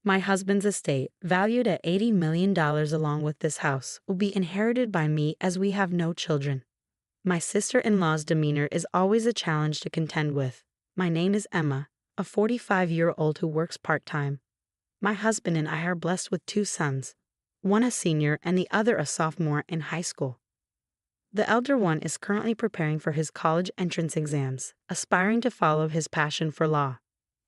My husband's estate, valued at $80 million along with this house, will be inherited by me as we have no children. My sister-in-law's demeanor is always a challenge to contend with. My name is Emma, a 45-year-old who works part-time. My husband and I are blessed with two sons, one a senior and the other a sophomore in high school. The elder one is currently preparing for his college entrance exams, aspiring to follow his passion for law.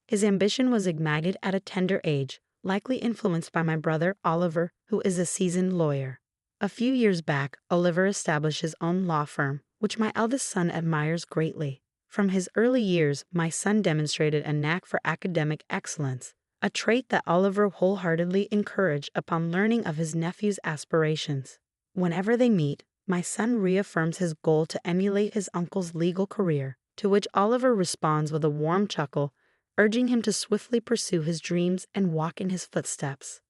His ambition was ignited at a tender age, likely influenced by my brother Oliver, who is a seasoned lawyer. A few years back, Oliver established his own law firm, which my eldest son admires greatly. From his early years, my son demonstrated a knack for academic excellence, a trait that Oliver wholeheartedly encouraged upon learning of his nephew's aspirations. Whenever they meet, my son reaffirms his goal to emulate his uncle's legal career, to which Oliver responds with a warm chuckle, urging him to swiftly pursue his dreams and walk in his footsteps.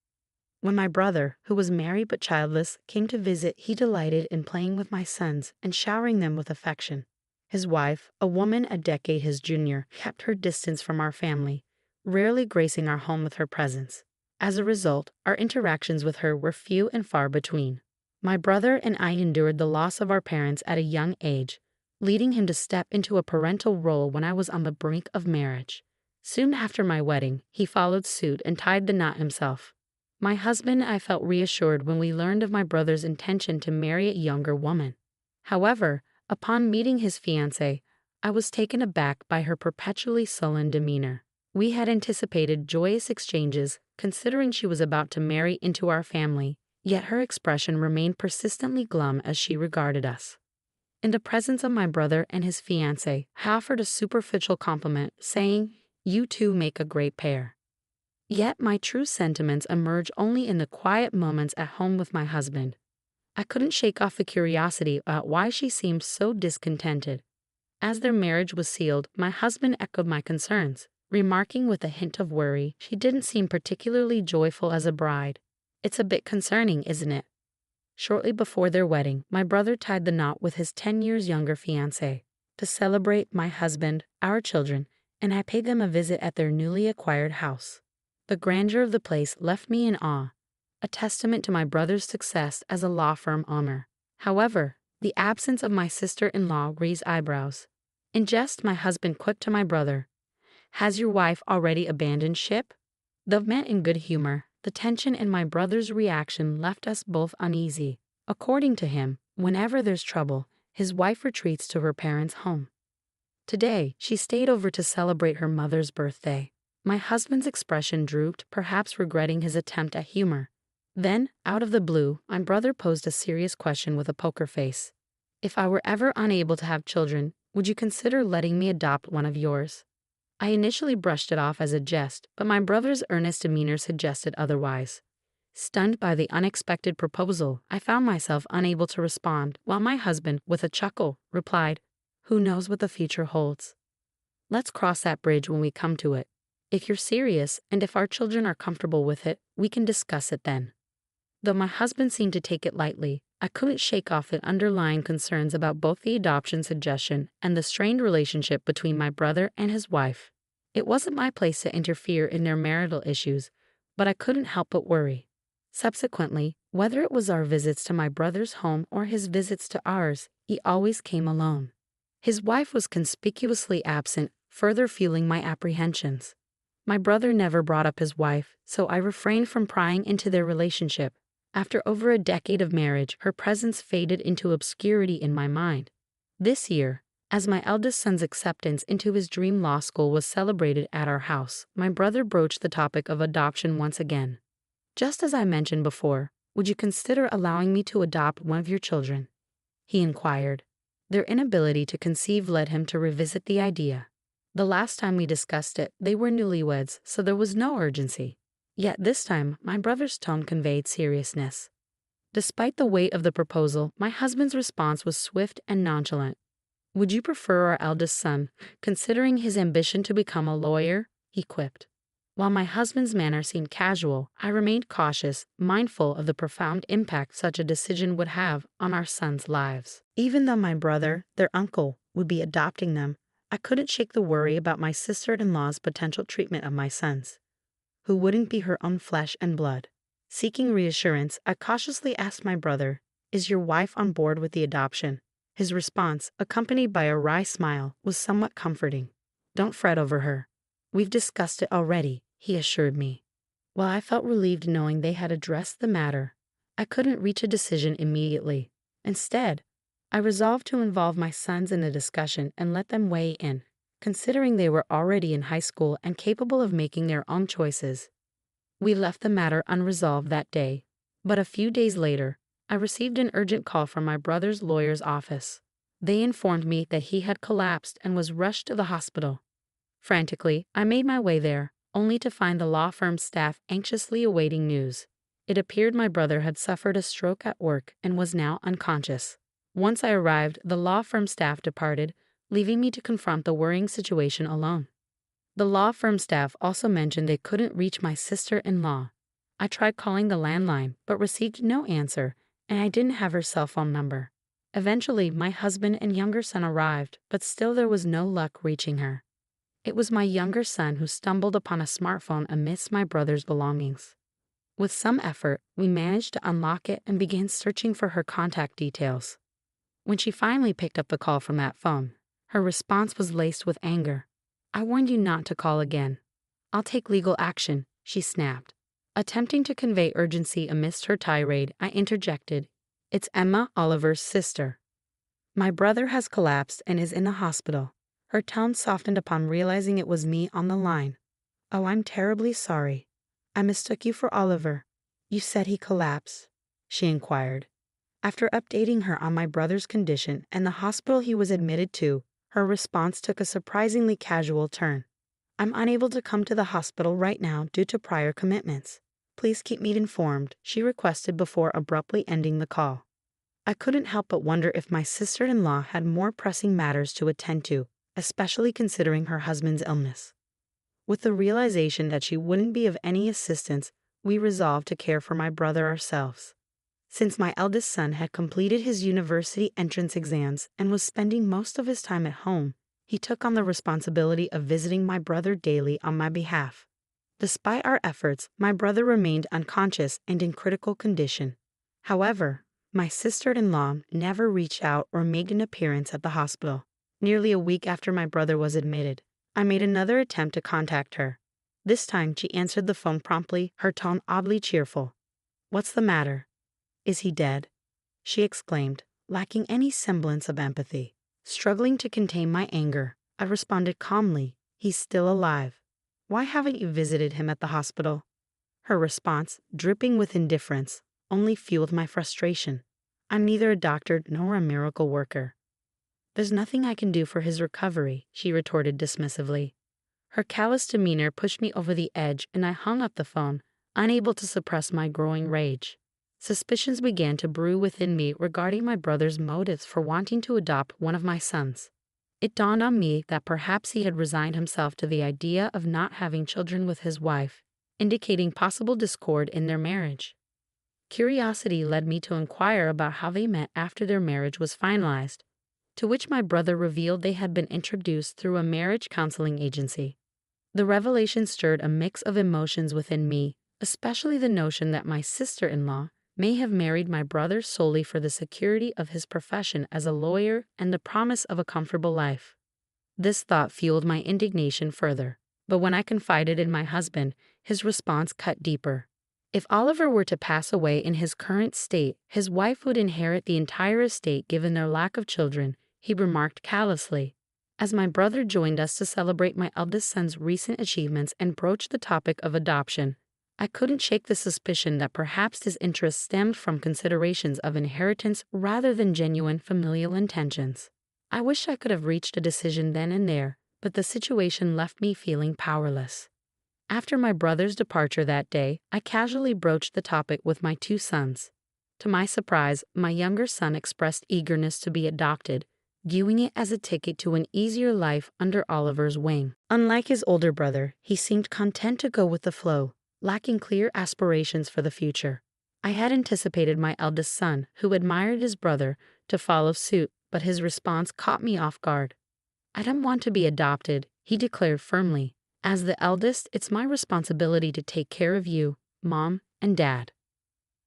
When my brother, who was married but childless, came to visit, he delighted in playing with my sons and showering them with affection. His wife, a woman a decade his junior, kept her distance from our family, rarely gracing our home with her presence. As a result, our interactions with her were few and far between. My brother and I endured the loss of our parents at a young age, leading him to step into a parental role when I was on the brink of marriage. Soon after my wedding, he followed suit and tied the knot himself. My husband and I felt reassured when we learned of my brother's intention to marry a younger woman. However, upon meeting his fiancée, I was taken aback by her perpetually sullen demeanor. We had anticipated joyous exchanges, considering she was about to marry into our family, yet her expression remained persistently glum as she regarded us. In the presence of my brother and his fiancée, I offered a superficial compliment, saying, "You two make a great pair." Yet my true sentiments emerge only in the quiet moments at home with my husband. I couldn't shake off the curiosity about why she seemed so discontented. As their marriage was sealed, my husband echoed my concerns, remarking with a hint of worry, "She didn't seem particularly joyful as a bride. It's a bit concerning, isn't it?" Shortly before their wedding, my brother tied the knot with his 10 years younger fiancée. To celebrate my husband, our children, and I paid them a visit at their newly acquired house. The grandeur of the place left me in awe, a testament to my brother's success as a law firm owner. However, the absence of my sister-in-law raised eyebrows. In jest, my husband quipped to my brother, "Has your wife already abandoned ship?" Though meant in good humor, the tension in my brother's reaction left us both uneasy. According to him, whenever there's trouble, his wife retreats to her parents' home. Today, she stayed over to celebrate her mother's birthday. My husband's expression drooped, perhaps regretting his attempt at humor. Then, out of the blue, my brother posed a serious question with a poker face. "If I were ever unable to have children, would you consider letting me adopt one of yours?" I initially brushed it off as a jest, but my brother's earnest demeanor suggested otherwise. Stunned by the unexpected proposal, I found myself unable to respond, while my husband, with a chuckle, replied, "Who knows what the future holds? Let's cross that bridge when we come to it. If you're serious, and if our children are comfortable with it, we can discuss it then." Though my husband seemed to take it lightly, I couldn't shake off the underlying concerns about both the adoption suggestion and the strained relationship between my brother and his wife. It wasn't my place to interfere in their marital issues, but I couldn't help but worry. Subsequently, whether it was our visits to my brother's home or his visits to ours, he always came alone. His wife was conspicuously absent, further fueling my apprehensions. My brother never brought up his wife, so I refrained from prying into their relationship. After over a decade of marriage, her presence faded into obscurity in my mind. This year, as my eldest son's acceptance into his dream law school was celebrated at our house, my brother broached the topic of adoption once again. "Just as I mentioned before, would you consider allowing me to adopt one of your children?" he inquired. Their inability to conceive led him to revisit the idea. The last time we discussed it, they were newlyweds, so there was no urgency. Yet this time, my brother's tone conveyed seriousness. Despite the weight of the proposal, my husband's response was swift and nonchalant. "Would you prefer our eldest son, considering his ambition to become a lawyer?" he quipped. While my husband's manner seemed casual, I remained cautious, mindful of the profound impact such a decision would have on our sons' lives. Even though my brother, their uncle, would be adopting them, I couldn't shake the worry about my sister-in-law's potential treatment of my sons. who wouldn't be her own flesh and blood. Seeking reassurance, I cautiously asked my brother, "Is your wife on board with the adoption?" His response, accompanied by a wry smile, was somewhat comforting. "Don't fret over her. We've discussed it already," he assured me. While I felt relieved knowing they had addressed the matter, I couldn't reach a decision immediately. Instead, I resolved to involve my sons in the discussion and let them weigh in, considering they were already in high school and capable of making their own choices. We left the matter unresolved that day, but a few days later, I received an urgent call from my brother's lawyer's office. They informed me that he had collapsed and was rushed to the hospital. Frantically, I made my way there, only to find the law firm's staff anxiously awaiting news. It appeared my brother had suffered a stroke at work and was now unconscious. Once I arrived, the law firm staff departed, leaving me to confront the worrying situation alone. The law firm staff also mentioned they couldn't reach my sister-in-law. I tried calling the landline, but received no answer, and I didn't have her cell phone number. Eventually, my husband and younger son arrived, but still there was no luck reaching her. It was my younger son who stumbled upon a smartphone amidst my brother's belongings. With some effort, we managed to unlock it and began searching for her contact details. When she finally picked up the call from that phone, her response was laced with anger. "I warned you not to call again. I'll take legal action," she snapped. Attempting to convey urgency amidst her tirade, I interjected, "It's Emma, Oliver's sister. My brother has collapsed and is in the hospital." Her tone softened upon realizing it was me on the line. "Oh, I'm terribly sorry. I mistook you for Oliver. You said he collapsed?" she inquired. After updating her on my brother's condition and the hospital he was admitted to, her response took a surprisingly casual turn. "I'm unable to come to the hospital right now due to prior commitments. Please keep me informed," she requested before abruptly ending the call. I couldn't help but wonder if my sister-in-law had more pressing matters to attend to, especially considering her husband's illness. With the realization that she wouldn't be of any assistance, we resolved to care for my brother ourselves. Since my eldest son had completed his university entrance exams and was spending most of his time at home, he took on the responsibility of visiting my brother daily on my behalf. Despite our efforts, my brother remained unconscious and in critical condition. However, my sister-in-law never reached out or made an appearance at the hospital. Nearly a week after my brother was admitted, I made another attempt to contact her. This time she answered the phone promptly, her tone oddly cheerful. "What's the matter? Is he dead?" she exclaimed, lacking any semblance of empathy. Struggling to contain my anger, I responded calmly, "He's still alive. Why haven't you visited him at the hospital?" Her response, dripping with indifference, only fueled my frustration. "I'm neither a doctor nor a miracle worker." "There's nothing I can do for his recovery," she retorted dismissively. Her callous demeanor pushed me over the edge and I hung up the phone, unable to suppress my growing rage. Suspicions began to brew within me regarding my brother's motives for wanting to adopt one of my sons. It dawned on me that perhaps he had resigned himself to the idea of not having children with his wife, indicating possible discord in their marriage. Curiosity led me to inquire about how they met after their marriage was finalized, to which my brother revealed they had been introduced through a marriage counseling agency. The revelation stirred a mix of emotions within me, especially the notion that my sister-in-law may have married my brother solely for the security of his profession as a lawyer and the promise of a comfortable life. This thought fueled my indignation further, but when I confided in my husband, his response cut deeper. If Oliver were to pass away in his current state, his wife would inherit the entire estate given their lack of children, he remarked callously. As my brother joined us to celebrate my eldest son's recent achievements and broach the topic of adoption, I couldn't shake the suspicion that perhaps his interest stemmed from considerations of inheritance rather than genuine familial intentions. I wish I could have reached a decision then and there, but the situation left me feeling powerless. After my brother's departure that day, I casually broached the topic with my two sons. To my surprise, my younger son expressed eagerness to be adopted, viewing it as a ticket to an easier life under Oliver's wing. Unlike his older brother, he seemed content to go with the flow, lacking clear aspirations for the future. I had anticipated my eldest son, who admired his brother, to follow suit, but his response caught me off guard. "I don't want to be adopted," he declared firmly, As the eldest, it's my responsibility to take care of you, Mom, and Dad.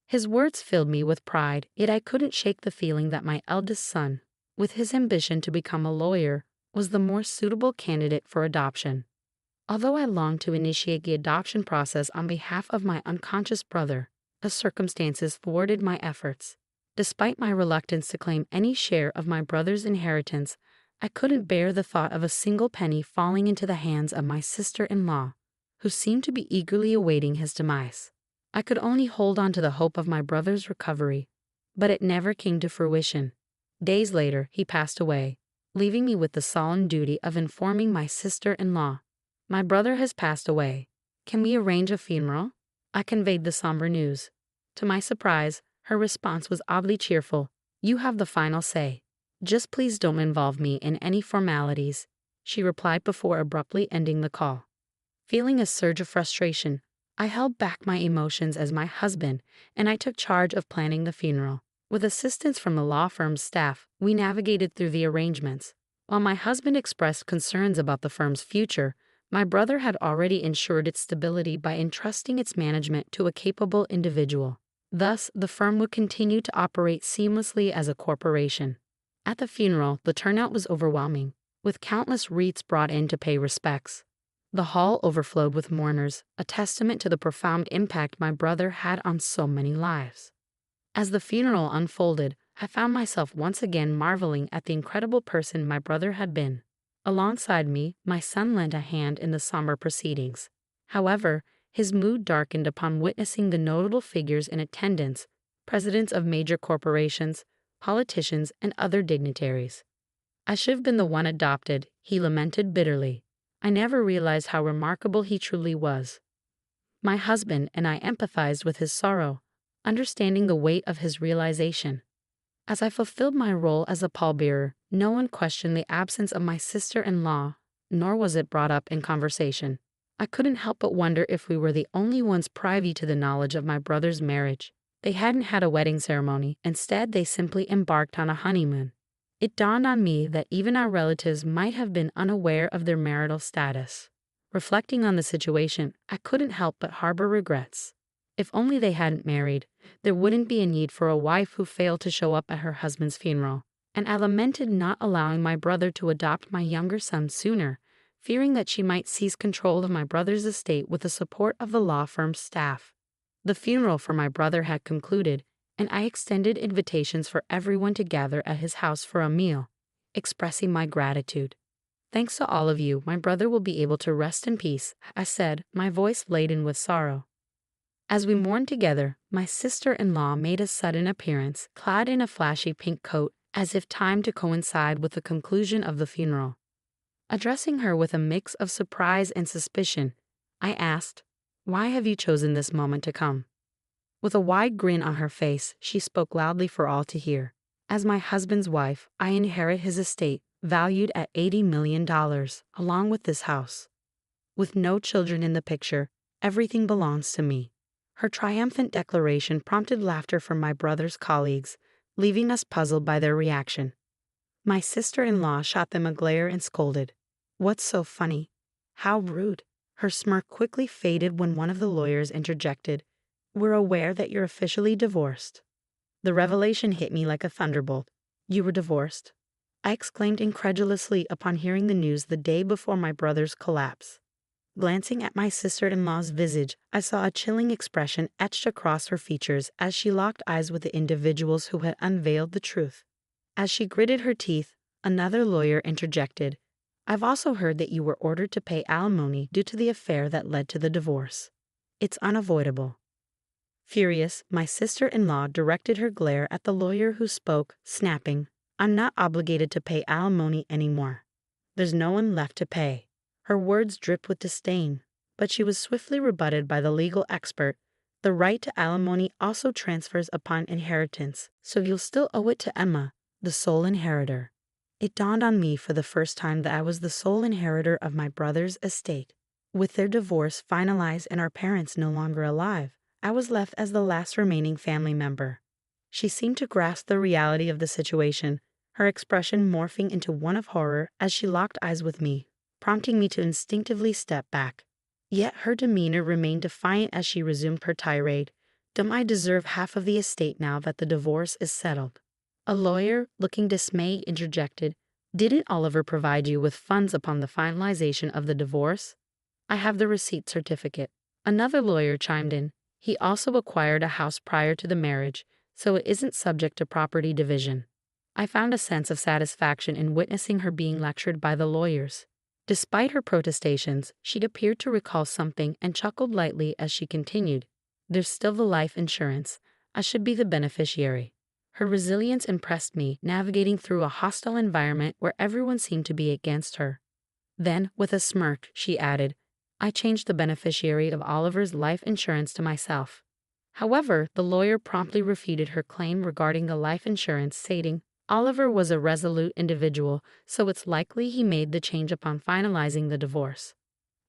His words filled me with pride, yet I couldn't shake the feeling that my eldest son, with his ambition to become a lawyer, was the more suitable candidate for adoption. Although I longed to initiate the adoption process on behalf of my unconscious brother, the circumstances thwarted my efforts. Despite my reluctance to claim any share of my brother's inheritance, I couldn't bear the thought of a single penny falling into the hands of my sister-in-law, who seemed to be eagerly awaiting his demise. I could only hold on to the hope of my brother's recovery, but it never came to fruition. Days later, he passed away, leaving me with the solemn duty of informing my sister-in-law. My brother has passed away. Can we arrange a funeral? I conveyed the somber news. To my surprise, her response was oddly cheerful. You have the final say. Just please don't involve me in any formalities, she replied before abruptly ending the call. Feeling a surge of frustration, I held back my emotions as my husband and I took charge of planning the funeral. With assistance from the law firm's staff, we navigated through the arrangements. While my husband expressed concerns about the firm's future, my brother had already ensured its stability by entrusting its management to a capable individual. Thus, the firm would continue to operate seamlessly as a corporation. At the funeral, the turnout was overwhelming, with countless wreaths brought in to pay respects. The hall overflowed with mourners, a testament to the profound impact my brother had on so many lives. As the funeral unfolded, I found myself once again marveling at the incredible person my brother had been. Alongside me, my son lent a hand in the somber proceedings. However, his mood darkened upon witnessing the notable figures in attendance, presidents of major corporations, politicians, and other dignitaries. I should have been the one adopted, he lamented bitterly. I never realized how remarkable he truly was. My husband and I empathized with his sorrow, understanding the weight of his realization. As I fulfilled my role as a pallbearer, no one questioned the absence of my sister-in-law, nor was it brought up in conversation. I couldn't help but wonder if we were the only ones privy to the knowledge of my brother's marriage. They hadn't had a wedding ceremony, instead they simply embarked on a honeymoon. It dawned on me that even our relatives might have been unaware of their marital status. Reflecting on the situation, I couldn't help but harbor regrets. If only they hadn't married, there wouldn't be a need for a wife who failed to show up at her husband's funeral, and I lamented not allowing my brother to adopt my younger son sooner, fearing that she might seize control of my brother's estate with the support of the law firm's staff. The funeral for my brother had concluded, and I extended invitations for everyone to gather at his house for a meal, expressing my gratitude. Thanks to all of you, my brother will be able to rest in peace, I said, my voice laden with sorrow. As we mourned together, my sister-in-law made a sudden appearance, clad in a flashy pink coat, as if timed to coincide with the conclusion of the funeral. Addressing her with a mix of surprise and suspicion, I asked, "Why have you chosen this moment to come?" With a wide grin on her face, she spoke loudly for all to hear. As my husband's wife, I inherit his estate, valued at $80 million, along with this house. With no children in the picture, everything belongs to me. Her triumphant declaration prompted laughter from my brother's colleagues, leaving us puzzled by their reaction. My sister-in-law shot them a glare and scolded. "What's so funny? How rude." Her smirk quickly faded when one of the lawyers interjected, "We're aware that you're officially divorced." The revelation hit me like a thunderbolt. "You were divorced?" I exclaimed incredulously upon hearing the news the day before my brother's collapse. Glancing at my sister-in-law's visage, I saw a chilling expression etched across her features as she locked eyes with the individuals who had unveiled the truth. As she gritted her teeth, another lawyer interjected, "I've also heard that you were ordered to pay alimony due to the affair that led to the divorce. It's unavoidable." Furious, my sister-in-law directed her glare at the lawyer who spoke, snapping, "I'm not obligated to pay alimony anymore. There's no one left to pay." Her words dripped with disdain, but she was swiftly rebutted by the legal expert. "The right to alimony also transfers upon inheritance, so you'll still owe it to Emma, the sole inheritor." It dawned on me for the first time that I was the sole inheritor of my brother's estate. With their divorce finalized and our parents no longer alive, I was left as the last remaining family member. She seemed to grasp the reality of the situation, her expression morphing into one of horror as she locked eyes with me. prompting me to instinctively step back. Yet her demeanor remained defiant as she resumed her tirade. Don't I deserve half of the estate now that the divorce is settled? A lawyer, looking dismayed, interjected, Didn't Oliver provide you with funds upon the finalization of the divorce? I have the receipt certificate. Another lawyer chimed in. He also acquired a house prior to the marriage, so it isn't subject to property division. I found a sense of satisfaction in witnessing her being lectured by the lawyers. Despite her protestations, she appeared to recall something and chuckled lightly as she continued. There's still the life insurance. I should be the beneficiary. Her resilience impressed me, navigating through a hostile environment where everyone seemed to be against her. Then, with a smirk, she added, I changed the beneficiary of Oliver's life insurance to myself. However, the lawyer promptly refuted her claim regarding the life insurance, stating, Oliver was a resolute individual, so it's likely he made the change upon finalizing the divorce.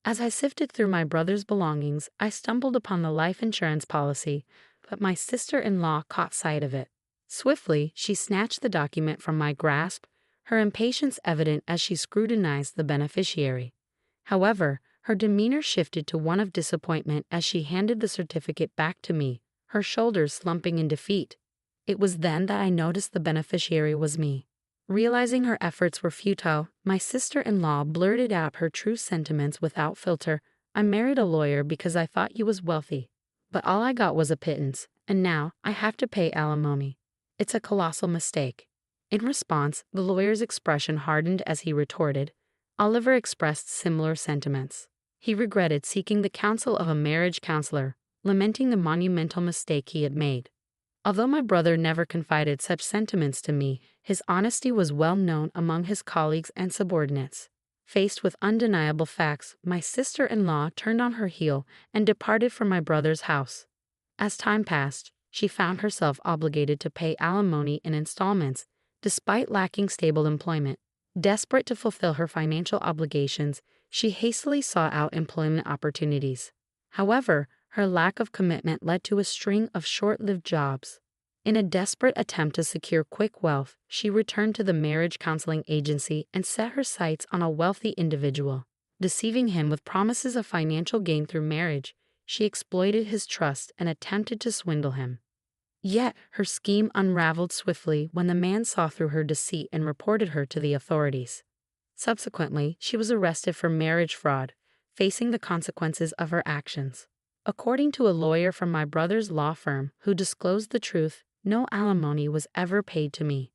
As I sifted through my brother's belongings, I stumbled upon the life insurance policy, but my sister-in-law caught sight of it. Swiftly, she snatched the document from my grasp, her impatience evident as she scrutinized the beneficiary. However, her demeanor shifted to one of disappointment as she handed the certificate back to me, her shoulders slumping in defeat. It was then that I noticed the beneficiary was me. Realizing her efforts were futile, my sister-in-law blurted out her true sentiments without filter. I married a lawyer because I thought he was wealthy. But all I got was a pittance, and now I have to pay alimony. It's a colossal mistake. In response, the lawyer's expression hardened as he retorted. Oliver expressed similar sentiments. He regretted seeking the counsel of a marriage counselor, lamenting the monumental mistake he had made. Although my brother never confided such sentiments to me, his honesty was well known among his colleagues and subordinates. Faced with undeniable facts, my sister-in-law turned on her heel and departed from my brother's house. As time passed, she found herself obligated to pay alimony in installments, despite lacking stable employment. Desperate to fulfill her financial obligations, she hastily sought out employment opportunities. However, her lack of commitment led to a string of short-lived jobs. In a desperate attempt to secure quick wealth, she returned to the marriage counseling agency and set her sights on a wealthy individual. Deceiving him with promises of financial gain through marriage, she exploited his trust and attempted to swindle him. Yet, her scheme unraveled swiftly when the man saw through her deceit and reported her to the authorities. Subsequently, she was arrested for marriage fraud, facing the consequences of her actions. According to a lawyer from my brother's law firm who disclosed the truth, no alimony was ever paid to me.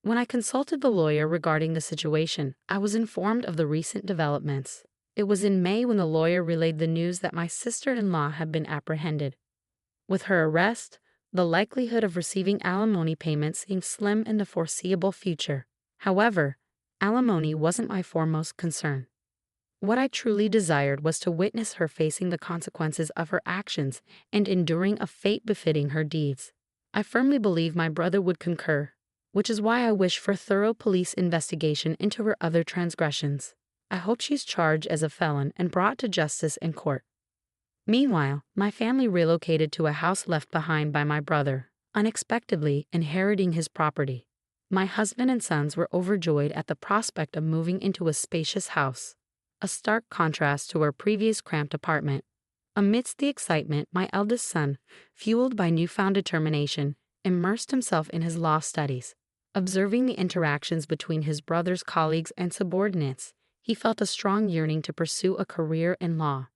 When I consulted the lawyer regarding the situation, I was informed of the recent developments. It was in May when the lawyer relayed the news that my sister-in-law had been apprehended. With her arrest, the likelihood of receiving alimony payments seemed slim in the foreseeable future. However, alimony wasn't my foremost concern. What I truly desired was to witness her facing the consequences of her actions and enduring a fate befitting her deeds. I firmly believe my brother would concur, which is why I wish for thorough police investigation into her other transgressions. I hope she's charged as a felon and brought to justice in court. Meanwhile, my family relocated to a house left behind by my brother, unexpectedly inheriting his property. My husband and sons were overjoyed at the prospect of moving into a spacious house, a stark contrast to our previous cramped apartment. Amidst the excitement, my eldest son, fueled by newfound determination, immersed himself in his law studies. Observing the interactions between his brother's colleagues and subordinates, he felt a strong yearning to pursue a career in law.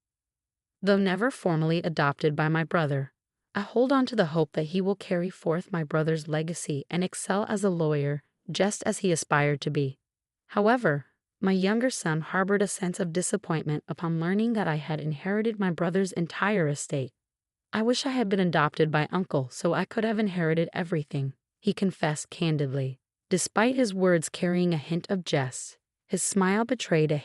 Though never formally adopted by my brother, I hold on to the hope that he will carry forth my brother's legacy and excel as a lawyer just as he aspired to be. However, my younger son harbored a sense of disappointment upon learning that I had inherited my brother's entire estate. I wish I had been adopted by uncle so I could have inherited everything, he confessed candidly. Despite his words carrying a hint of jest, his smile betrayed a